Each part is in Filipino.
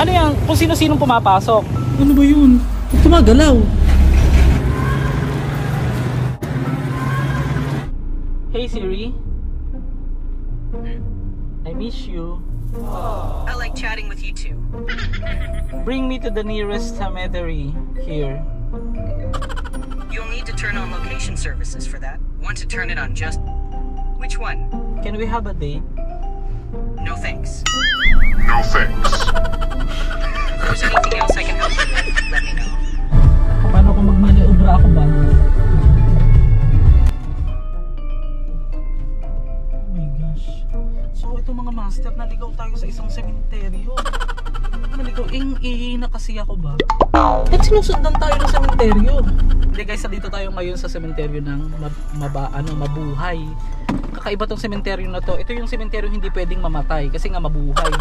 Ano yan? Kung sino-sinong pumapasok? Ano ba yun? Ba't tumagalaw? Hey Siri. I miss you. I like chatting with you too. Bring me to the nearest cemetery here. You'll need to turn on location services for that. Want to turn it on just... Which one? Can we have a date? No thanks. No thanks. If there's anything else I can help you with, let me know. Paano kung magmaniobra ako ba? Oh my gosh. So ito mga master, naligaw tayo sa isang sementeryo. Naligaw, na kasi ako ba? At sinusundan tayo ng sementeryo. Hindi guys, dito tayo ngayon sa sementeryo ng mabuhay. Kakaiba tong sementeryo na to. Ito yung sementeryo hindi pwedeng mamatay kasi nga mabuhay.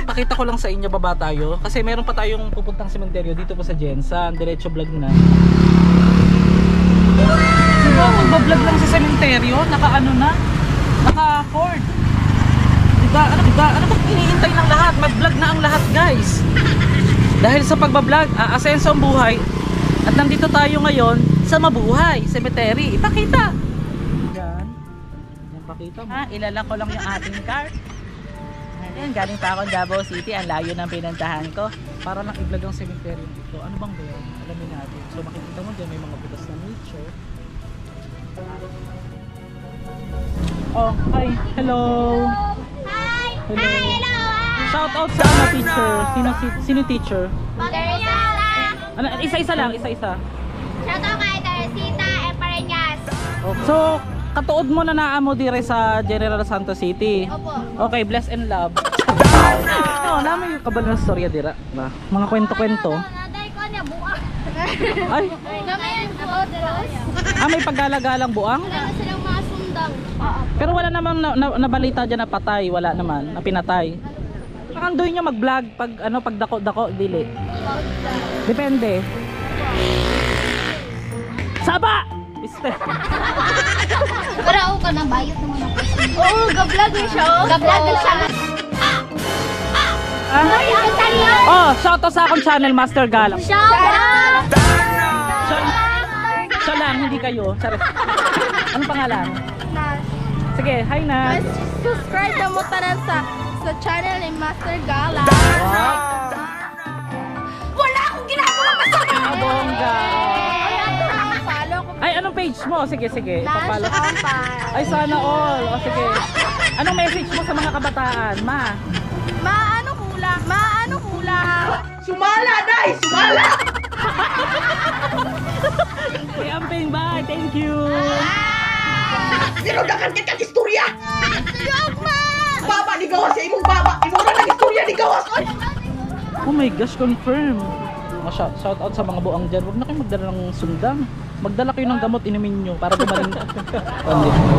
Pakita ko lang sa inyo, baba tayo. Kasi meron pa tayong pupuntang sementeryo dito po sa Jensan. Diretso vlog na. Diba, magbablog lang sa sementeryo. Naka-ano na? Naka-cord. Diba, ano ba hinihintay ng lahat? Mag-vlog na ang lahat guys. Dahil sa pagbablog, aasenso ang buhay. At nandito tayo ngayon sa mabuhay cemetery. Ipakita. Yan. Pakita mo. Ilala ko lang yung ating car. Ayan, galing pa ako Davao City. Ang layo ng pinuntahan ko. Para lang i-vlog ang cemetery dito. Ano bang ba? Alamin natin. So makikita mo dyan may mga butas na nature. Oh, hi. Hello. Hi. Hello. Hi, hello. Shout out sa ano teacher. Sino teacher? Teresita. Ano, isa-isa lang, isa-isa. Shout out kay Teresita Epareñas. So, katuod mo na naamo dire sa General Santos City. Opo. Okay, bless and love. No, namin yung kabal na storya dira. Ba? Mga kwento-kwento. Naday ko niya buang. Ay, Gamayan po. may paggala-galang buang. Wala silang mga sundang. Pero wala namang nabalita dyan na patay, wala naman, na pinatay. Andoy niya mag-vlog pag ano, pag dako-dako, dili. Depende. Saba! Pero ako ka na bayot naman ako. Oo, ga-vlog na siya. Ga-vlog na siya. Oh, shout out sa akong channel, Master Galang. Shout out! Siya lang, hindi kayo. Charot. Anong pangalan? Sige, hi na. Subscribe na mo tanan sa channel ni Master Gala. Wala akong ginagawa masama! Bongga. Follow ko. Ay, anong page mo? Sige, sige. Ipapalo. Ay, Ay, sana all. O, sige. Anong message mo sa mga kabataan, ma? maano kulang. Sumala, Day! Sumala! Hey, Amping, bye. Thank you. Sinudakan ka kag istorya! Yok ma! Baba ni gawas sa imong baba! Imong na istorya ni gawas! Oy! Oh my gosh, confirm. Oh, shout out sa mga buang dyan. Huwag na kayo magdala ng sundang. Magdala kayo ng gamot, inumin nyo para gumaling.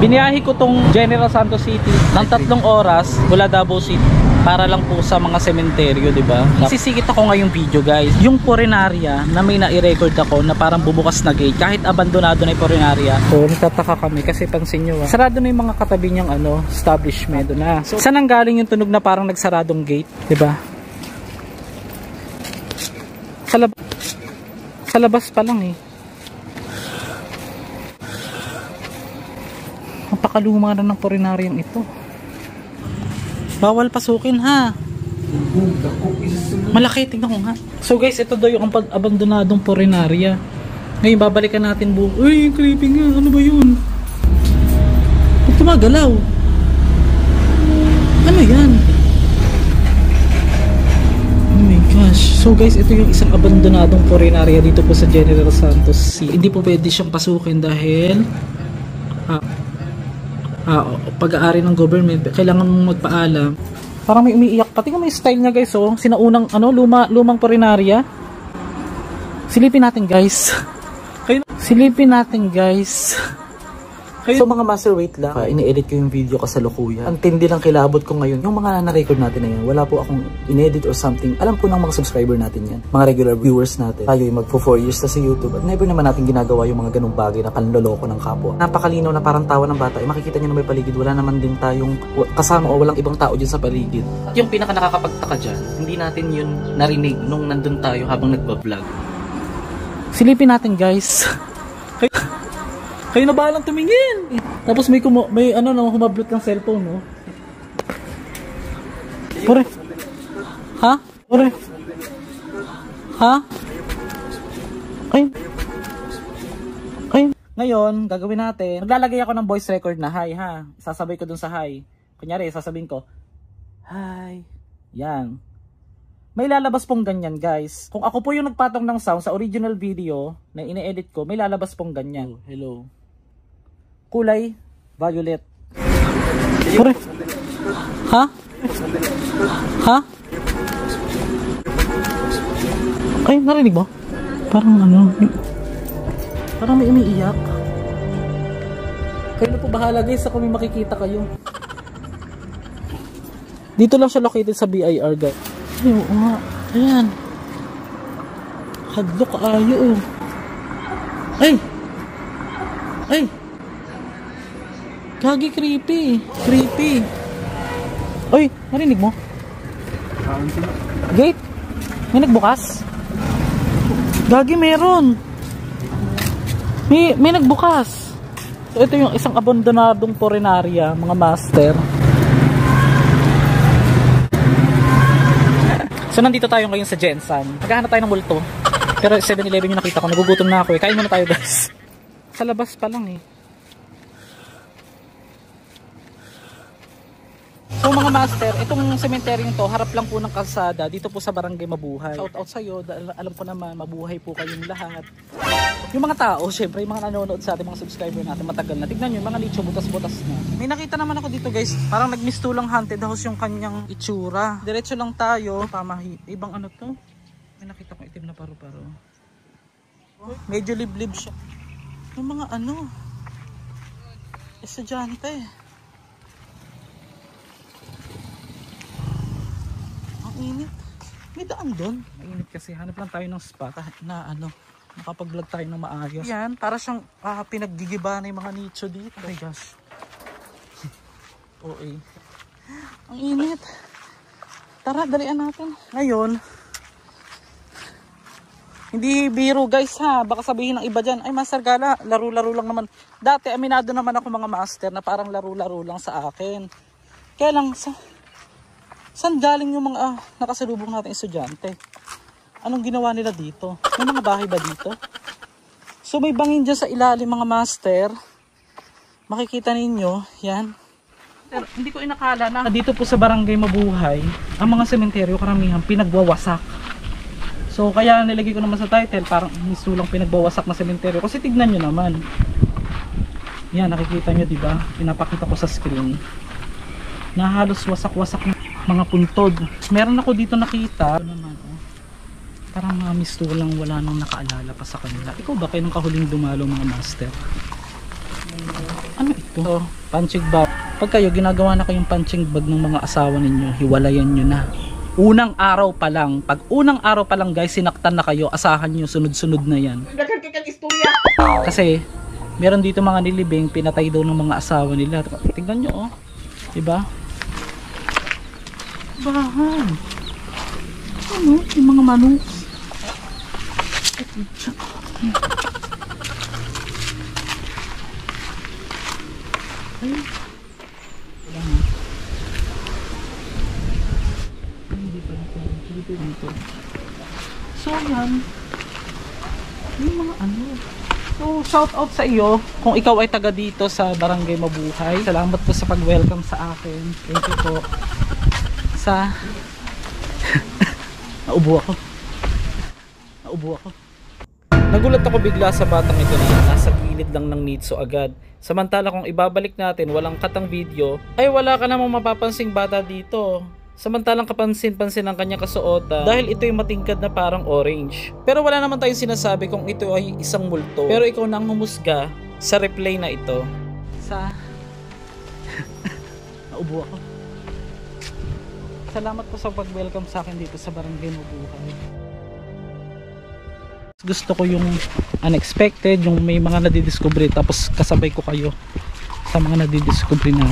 Biniyahe ko tong General Santos City ng 3 oras mula Davao City para lang po sa mga sementeryo, di ba? Sisikit ako ngayong video, guys. Yung Purenaria na may na-i-record ako na parang bubukas na gate kahit abandonado na yung Purenaria. So, nagtataka kami kasi pansin nyo, sarado na yung mga katabi niyang establishment na. So, saan ang galing yung tunog na parang nagsaradong gate, di ba? Sa labas pa lang eh. Napakaluma na ng Purenaryang ito. Bawal pasukin ha. Malaki, tingnan ko nga. So guys, ito daw yung abandonadong Purenaria. Ngayon babalikan natin Uy, creepy nga. Ano ba yun? Ba't tumagalaw? Ano yan? Oh my gosh. So guys, ito yung isang abandonadong Purenaria dito po sa General Santos City. Hindi po pwede siyang pasukin dahil pag-aari ng government, kailangan mong magpaalam. Parang may umiiyak. Pati nga may style niya guys, oh. Sinaunang lumang Purenaria. Silipin natin guys. Silipin natin guys. So mga master, wait lang. Ini-edit ko yung video kasalukuyan. Ang tindi lang kilabot ko ngayon. Yung mga na-record natin na yan, wala po akong in-edit or something. Alam po ng mga subscriber natin yan. Mga regular viewers natin. Tayo yung magpo 4 years na sa YouTube. At never naman natin ginagawa yung mga ganung bagay na kanloloko ng kapwa. Napakalinaw na parang tawa ng bata. Makikita nyo na may paligid. Wala naman din tayong kasama o walang ibang tao dyan sa paligid. At yung pinaka nakakapagtaka dyan, hindi natin yun narinig nung nandun tayo habang nagbablog. Silipin natin, guys. Kayo na bahalang tumingin. Tapos may humablot ng cellphone, no? Pare. Ha? Pare. Ha? Ay. Ngayon, gagawin natin. Maglalagay ako ng voice record na hi, ha? Sasabay ko dun sa hi. Kunyari, sasabihin ko, hi. Yan. May lalabas pong ganyan, guys. Kung ako po yung nagpatong ng sound sa original video na ine-edit ko, may lalabas pong ganyan. Hello. Kulay violet. Pare. Ha? Ha? Ay, narinig mo? Parang parang may umiiyak. Kayo na po bahala, guys, kung may makikita kayo. Dito lang siya located sa BIR, guys. Ay, oo nga. Ayan. Hadlok ayo, oh. Ay! Ay! Gagi, creepy. Creepy. Ay, narinig mo? Gate? May nagbukas? Gagi, meron. May nagbukas. So, ito yung isang abandonadong porenarya, mga master. So, nandito tayo ngayon sa Jensan. Naghahanap tayo ng multo. Pero 7-Eleven yung nakita ko. Nagugutom na ako, eh. Kain muna tayo, guys. Sa labas pa lang, eh. So mga master, itong sementeryo to, harap lang po ng kalsada, dito po sa Barangay Mabuhay. Shout out sa'yo, alam ko naman, mabuhay po kayong lahat. Yung mga tao, syempre, yung mga nanonood sa ating mga subscriber natin, matagal na. Tignan nyo, yung mga nicho, butas-butas na. May nakita naman ako dito, guys, parang nagmistulang haunted house yung kanyang itsura. Diretso lang tayo, ibang ano to? May nakita ko itim na paru-paro. Medyo liblib siya. Yung mga estudyante. Init. May daan doon. Mainit kasi. Hanap lang tayo ng spot na makapag-vlog tayo ng maayos. Yan. Para siyang pinaggigiba na yung mga nicho dito. Oh my gosh. Okay. Ang init. Tara, dalian natin. Ngayon, hindi biro, guys, ha. Baka sabihin ng iba dyan, ay Master Gala, laro-laro lang naman. Dati, aminado naman ako mga master na parang laro-laro lang sa akin. Kaya lang, saan galing yung mga nakasalubong natin estudyante? Anong ginawa nila dito? May mga bahay ba dito? So may bangin dyan sa ilalim, mga master. Makikita ninyo, yan. Pero hindi ko inakala na dito po sa Barangay Mabuhay, ang mga sementeryo karamihan pinagwawasak. So kaya nilagay ko naman sa title, parang misulang pinagwawasak na sementeryo. Kasi tignan nyo naman. Yan, nakikita nyo, diba? Pinapakita ko sa screen. Na halos wasak-wasak na mga puntod. Meron ako dito nakita. Parang mga mistulang wala nang nakaalala pa sa kanila. Ikaw ba kayo nung kahuling dumalo, mga master? Ano ito? Punching bag. Pag kayo ginagawa na kayong punching bag ng mga asawa ninyo, hiwalayan nyo na. Unang araw pa lang. Pag unang araw pa lang, guys, sinaktan na kayo, asahan nyo, sunod-sunod na yan. Kasi meron dito mga nilibing, pinatay daw ng mga asawa nila. Tingnan nyo, oh. Diba? Bahan. Yung mga manok. Ay. Dito. So yan. Yung mga So shout out sa iyo kung ikaw ay taga dito sa Barangay Mabuhay. Salamat po sa pag-welcome sa akin. Thank you po. Naubo ako. Nagulat ako bigla sa batang ito na nasa gilid lang ng nitso agad. Samantala kung ibabalik natin walang katang video, ay wala ka namang mapapansing bata dito. Samantalang kapansin-pansin ang kanyang kasuotan dahil ito yung matingkad na parang orange. Pero wala naman tayong sinasabi kung ito ay isang multo. Pero ikaw nang humusga sa replay na ito. sa naubo ako. Salamat po sa pag-welcome sa akin dito sa Barangay Mabuhay. Gusto ko yung unexpected, yung may mga nadidiscover tapos kasabay ko kayo sa mga nadidiscover na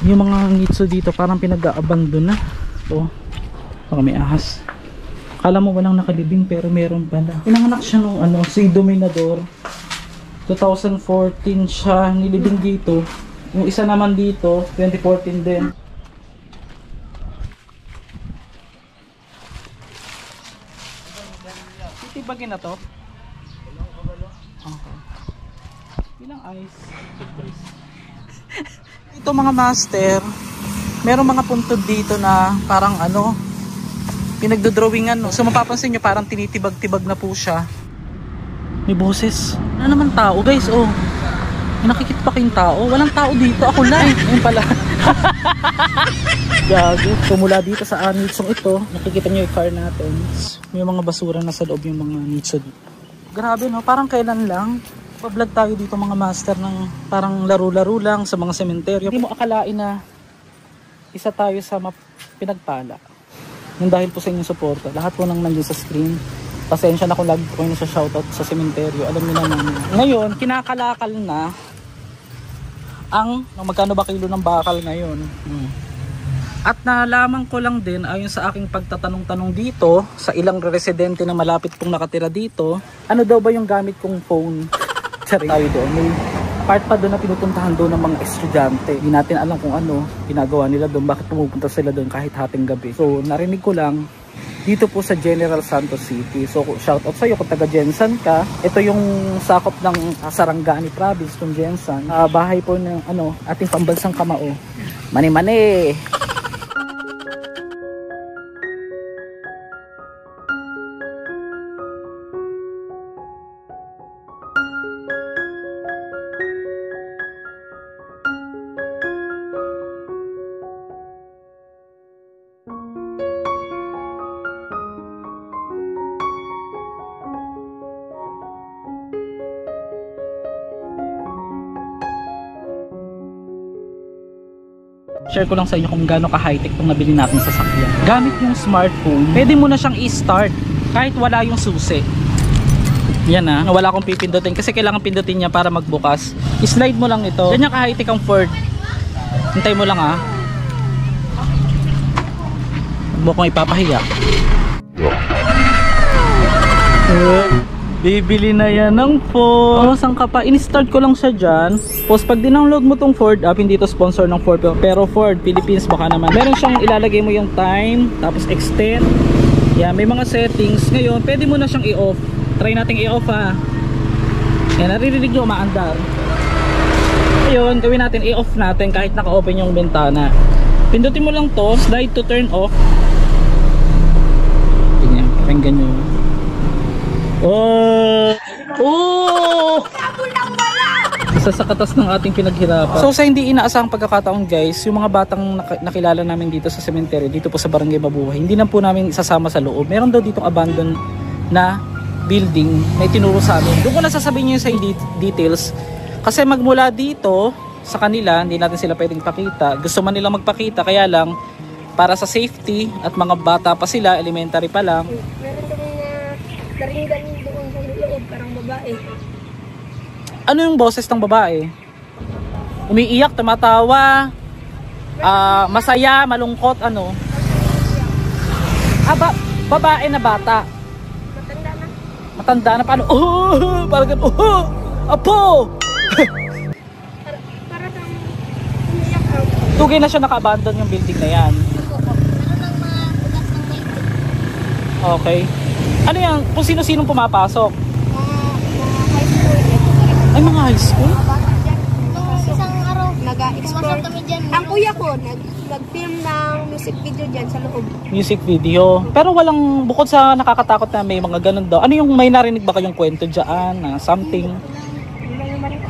yung mga ngitso dito parang pinag-aabandon na. So, baka may ahas. Akala mo walang nakalibing pero meron pala. Pinanganak siya nung si Dominador. 2014 siya nilibing dito. Yung isa naman dito, 2014 din. Titibagin na to? Okay. Bilang ice. Ito mga master, merong mga puntod dito na parang pinagdodrawingan. So mapapansin nyo parang tinitibag-tibag na po siya. May boses. Ano naman tao guys, oh. May nakikita pa kayong tao. Walang tao dito. Ako lang. Ayun pala. Gago. So mula dito sa nitsong ito, nakikita nyo yung car natin. May mga basura na sa loob yung mga nitso dito. Grabe no, parang kailan lang. Pa-vlog tayo dito mga master ng parang laro-laro lang sa mga sementeryo. Hindi mo akalain na isa tayo sa pinagpala. Yung dahil po sa inyong suporta. Lahat po nang nandiyo sa screen. Pasensya na kung lagi ko kayo sa shoutout sa sementeryo. Alam niyo naman. Ngayon, kinakalakal na ang magkano ba kilo ng bakal ngayon. At nalaman ko lang din ayon sa aking pagtatanong-tanong dito sa ilang residente na malapit pong nakatira dito, ano daw ba yung gamit kong phone? Tayo doon. May part pa doon na pinupuntahan doon ng mga estudyante. Hindi natin alam kung ano ginagawa nila doon, bakit pumupunta sila doon kahit hating gabi. So narinig ko lang dito po sa General Santos City. So shout out sa iyo kung taga Jensan ka. Ito yung sakop ng Sarangani Province ng Jensan. Bahay po ng ating pambansang kamao. Mani-mani. Share ko lang sa inyo kung gaano ka-high-tech itong nabili natin sa sasakyan. Gamit yung smartphone, pwede mo na siyang i-start kahit wala yung susi. Yan wala akong pipindutin kasi kailangan pindutin niya para magbukas. I-slide mo lang ito. Ganyan ka-high-tech ang Ford. Hintay mo lang Huwag mo kong ipapahiya. Bibili na yan ng phone. Saan ka pa? In-start ko lang siya dyan. Tapos pag dinownload mo tong Ford app, hindi to sponsor ng Ford. Pero Ford, Philippines baka naman. Meron siyang ilalagay mo yung time, tapos extend. Yan, may mga settings. Ngayon, pwede mo na siyang i-off. Try nating i-off Yan, naririnig nyo umaandar. Ngayon, gawin natin, i-off natin kahit naka-open yung bintana. Pindutin mo lang to, slide to turn off. Ganyan, pakinggan nyo. Isa sa katas ng ating pinaghirapan. So sa hindi inaasahang pagkakataon guys, yung mga batang nakilala namin dito sa sementeryo, dito po sa Barangay Mabuhay, hindi na po namin isasama sa loob. Meron daw ditong abandoned na building na itinuro sa amin. Doon ko na sasabihin nyo sa details. Kasi magmula dito sa kanila, hindi natin sila pwedeng pakita. Gusto man nilang magpakita, kaya lang para sa safety at mga bata pa sila, elementary pa lang. Meron kami na naringgan doon sa loob, parang babae. Ano yung boses ng babae? Umiiyak, tumatawa, masaya, malungkot, ano? Babae na bata. Matanda na. Matanda na, paano? Parang ganun, apo! Para kang umiiyak ka. Tugay na siya naka-abandon yung building na yan. Meron ng mga ugas ng may. Okay. Ano yan? Kung sino-sinong pumapasok? High school. Ay, mga high school? Nung isang araw, nag-explore kami dyan. Ang kuya ko, nag-film ng music video dyan sa loob. Music video. Pero walang, bukod sa nakakatakot na may mga ganun daw. Ano yung may narinig ba kayong kwento dyan? Something?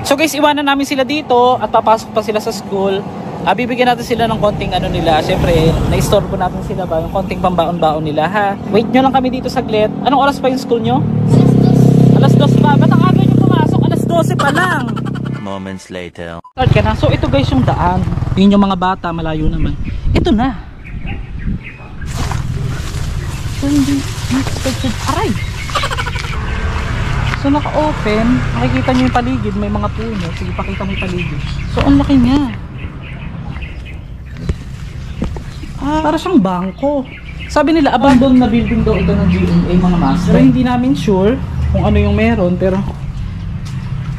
So guys, iwanan namin sila dito at papasok pa sila sa school. Bibigyan natin sila ng konting ano nila. Siyempre, na-istorbo natin sila ba? Yung konting pambaon-baon nila, ha? Wait nyo lang kami dito saglit. Anong oras pa yung school nyo? Alas 2 pa. Ba't ang aga nyo pumasok? Alas 12 pa lang. moments later. Start ka na. So ito guys yung daan. Yun yung mga bata, malayo naman. Ito na. So hindi expected. Aray! So naka-open. Makikita nyo yung paligid. May mga puno. Sige, pakita mo yung paligid. So ang laki niya. Para siyang bangko. Sabi nila, abandoned na building daw ito ng GMA mga master. Pero hindi namin sure kung ano yung meron. Pero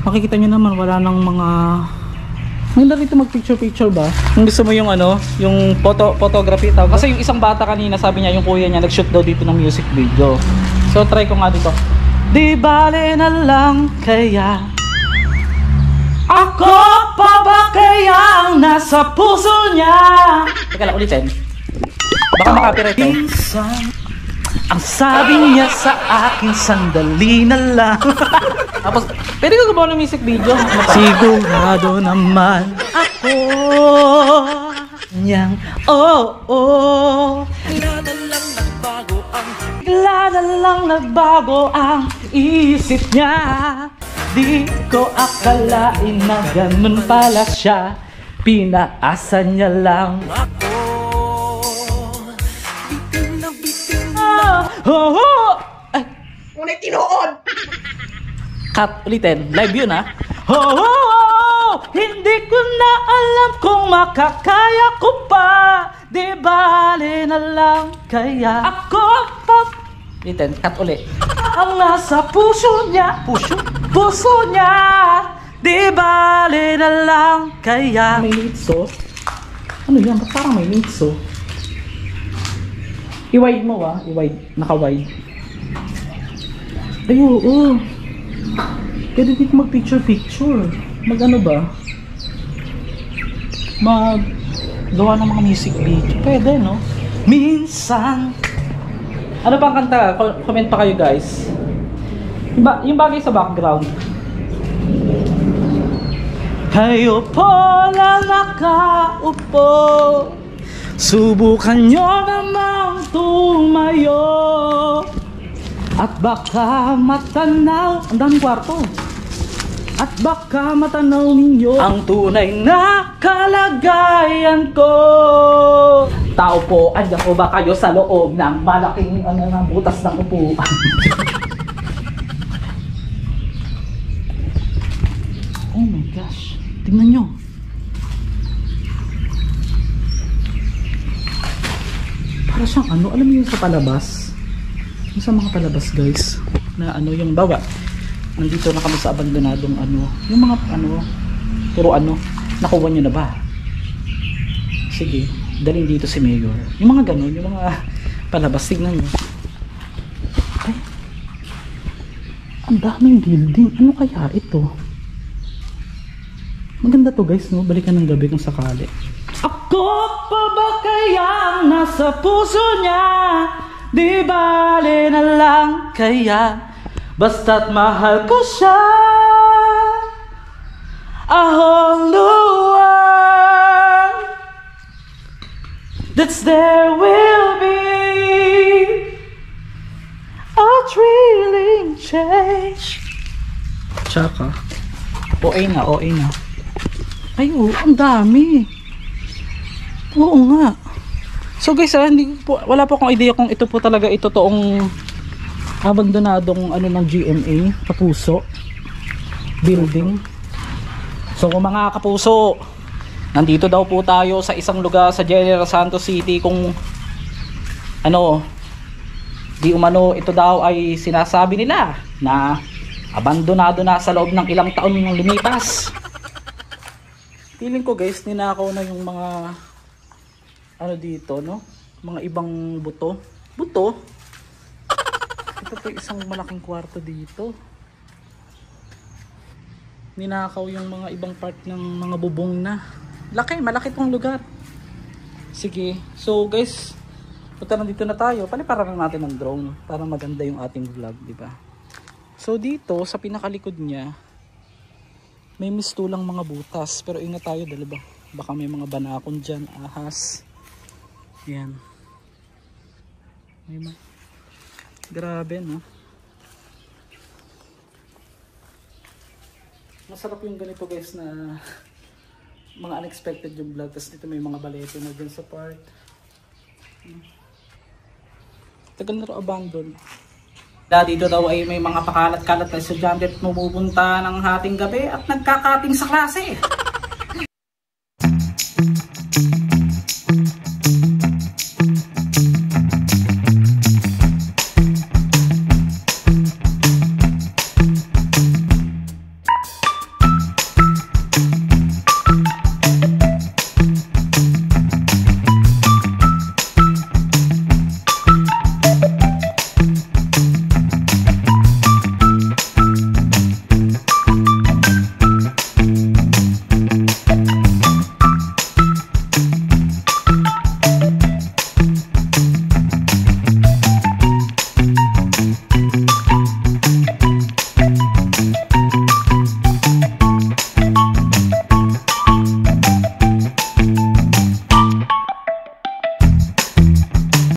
makikita nyo naman, wala nang mga... May rito mag-picture-picture ba? Kung gusto mo yung ano, yung photography tawag. Kasi yung isang bata kanina, sabi niya, yung kuya niya, nag-shoot daw dito ng music video. So try ko nga dito. Di bale na lang kaya ako pa ba kaya ang nasa puso niya? Teka lang, ulitin. Baka makapirate to. Ang sabi niya sa akin, sandali na lang. Tapos, pwede ko gumawa ng music video. Sigurado naman ako niyang, bigla na lang nagbago ang isip niya. Di ko akalain na ganun pala siya. Pinaasa niya lang ako. Ay. Ngunit tinuod! Cut, ulitin. Live yun ha. Hindi ko na alam kung makakaya ko pa. Di bale na lang kaya ako pa. Ulitin, cut ulit. Ang nasa puso niya. Puso niya. Di bale na lang kaya. May nitso. Ano yan? Ba't parang may nitso? I-wide mo i-wide, naka-wide. Ay, oo. Pwede dito mag-picture-picture. Mag-ano ba? Mag-gawa ng mga music video. Pwede, no? Minsan. Ano pang kanta? Comment pa kayo, guys. Yung bagay sa background. Kayo po lang nakaupo. Subukan nyo namang tumayo. At baka matanaw. Ang daming kwarto. At baka matanaw ninyo ang tunay na kalagayan ko. Tao po, andyan po ba kayo sa loob ng malaking butas ng upuan? Oh my gosh. Tingnan nyo. Para siyang ano, alam mo yung sa palabas? Yung sa mga palabas guys, na ano yung bawa. Nandito na kami sa abandonadong ano, yung mga ano, pero ano, nakuha nyo na ba? Sige, dalhin dito si Mayor. Yung mga ganun, yung mga palabas, tignan nyo. Ay, ang daming building. Ano kaya ito? Maganda to guys, no? Balikan ng gabi kung sakali. Ako pa ba kaya ang nasa puso niya? Di bale na lang kaya basta't mahal ko siya. A whole new world that's there will be a thrilling change. Tsaka OA na. Ay, ang dami. Oo nga. So guys, wala po akong idea kung ito po talaga toong abandonadong ano ng GMA, Kapuso building. So mga kapuso, nandito daw po tayo sa isang lugar sa General Santos City. Kung ano, di umano ito daw ay sinasabi nila na abandonado na sa loob ng ilang taon ng lumipas. Feeling ko guys, ninakaw na yung mga ano dito, no? Mga ibang buto. Ito po isang malaking kwarto dito. Ninakaw yung mga ibang part ng mga bubong na. Malaki tong lugar. Sige. So guys, punta na dito na tayo. Paliparan natin ng drone para maganda yung ating vlog, di ba? So dito sa pinakalikod niya may mistulang mga butas, pero ingat tayo dahil baka may mga banakon dyan, ahas. Yan. Grabe, no? Masarap yung ganito guys na mga unexpected yung vlog. Tapos dito may mga balete na dyan sa part. Tagal na ito abandon. Dito daw ay may mga pakalat-kalat na estudyante at pumupunta ng hating gabi at nagkakating sa klase.